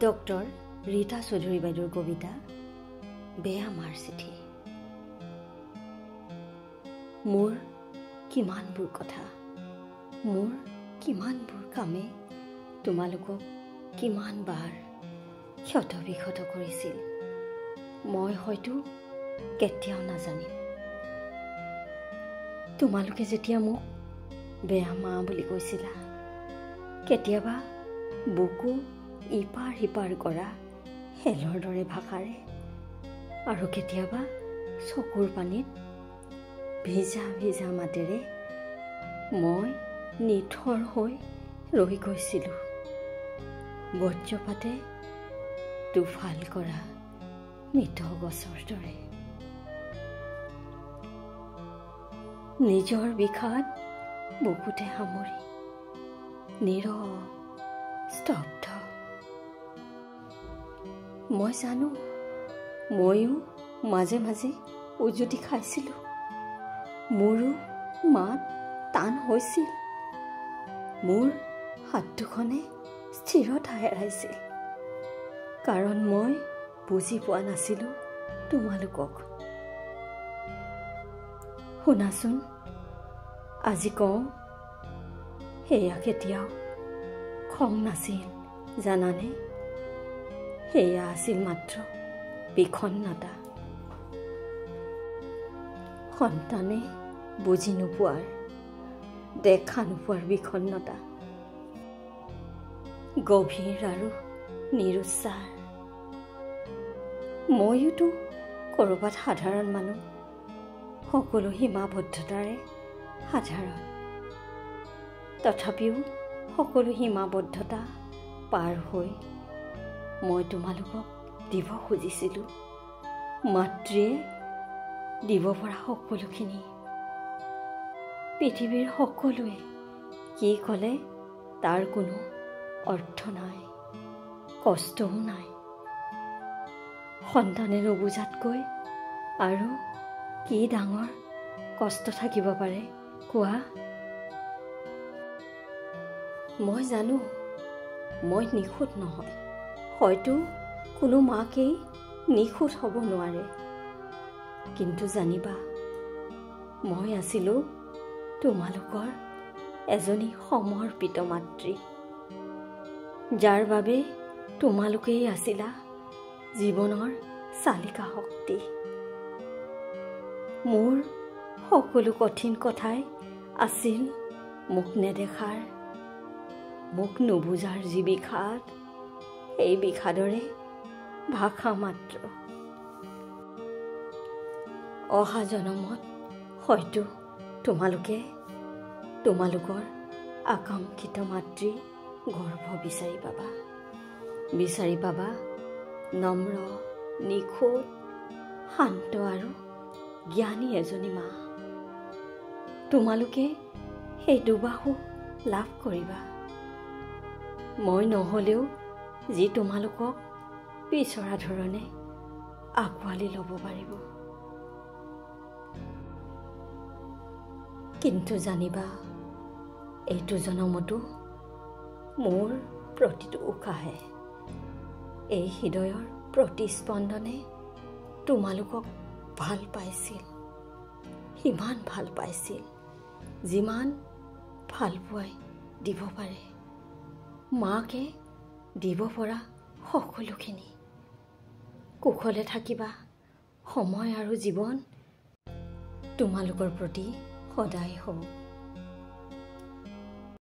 Doctor Rita Choudhury বাইদেউৰ কবিতা বেয়া মাৰ চিঠি। মোৰ কিমানবোৰ কথা, মোৰ কিমানবোৰ কামে তোমালোকক কিমানবাৰ ক্ষতবিক্ষত কৰিছিল, মই হয়তো কেতিয়াও নাজানিম। তোমালোকে যেতিয়া মোক বেয়া মা বুলি কৈছিলা, কেতিয়াবা বুকু ইপাৰ সিপাৰ কৰা হেলৰ দৰে ভাষাৰে, আৰু কেতিয়াবা চকুৰ পানীত ভিজা ভিজা মাতেৰে মই নিথৰ হৈ ৰৈ গৈছিলোঁ। বজ্ৰপাতে দুফাল কৰা মৃত গছৰ দৰে। নিজৰ বিষাদ বুকুতে সামৰি নীৰৱ স্তব্ধ। মই জানো, ময়ো মাজে মাজে উজুতি খাইছিলোঁ, মোৰো মাত টান হৈছিল, মোৰ হাত দুখনে স্থিৰতা হেৰাইছিল, কাৰণ মই বুজি পোৱা নাছিলোঁ তোমালোকক। শুনাচোন, আজি কওঁ, সেয়া কেতিয়াও খং নাছিল জানানে, সেয়া আছিল মাত্ৰ বিষণ্ণতা। সন্তানে বুজি নোপোৱাৰ, দেখা নোপোৱাৰ বিষণ্ণতা, গভীৰ আৰু নিৰুচ্চাৰ। ময়োতো ক'ৰবাত সাধাৰণ মানুহ, সকলো সীমাবদ্ধতাৰে সাধাৰণ। তথাপিও সকলো সীমাবদ্ধতা পাৰ হৈ মই তোমালোকক দিব খুজিছিলোঁ মাতৃয়ে দিব পৰা সকলোখিনি। পৃথিৱীৰ সকলোৱে কি ক'লে তাৰ কোনো অৰ্থ নাই, কষ্টও নাই। সন্তানে নুবুজাতকৈ আৰু কি ডাঙৰ কষ্ট থাকিব পাৰে কোৱা? মই জানো মই নিখুঁত নহয়, হয়তো কোনো মাকেই নিখুঁত হ'ব নোৱাৰে, কিন্তু জানিবা, মই আছিলোঁ তোমালোকৰ এজনী সমৰ্পিত মাতৃ, যাৰ বাবে তোমালোকেই আছিলা জীৱনৰ চালিকা শক্তি। মোৰ সকলো কঠিন কথাই আছিল মোক নেদেখাৰ, মোক নুবুজাৰ যি বিষাদ, সেই বিষাদৰে ভাষা মাত্ৰ। অহা জনমত হয়তো তোমালোকে তোমালোকৰ আকাংক্ষিত মাতৃ গৰ্ভ বিচাৰি পাবা নম্ৰ, নিখুঁত, শান্ত আৰু জ্ঞানী এজনী মা। তোমালোকে সেই দুবাহু লাভ কৰিবা, মই নহ'লেও যি তোমালোকক বিচৰা ধৰণে আঁকোৱালি ল'ব পাৰিব। কিন্তু জানিবা, এইটো জনমতো মোৰ প্ৰতিটো উশাহে, এই হৃদয়ৰ প্ৰতিস্পন্দনে তোমালোকক ভাল পাইছিল, সিমান ভাল পাইছিল যিমান ভাল পোৱাই দিব পাৰে মাকে দিব পৰা সকলোখিনি। কুশলে থাকিবা, সময় আৰু জীৱন তোমালোকৰ প্ৰতি সদায় হওক।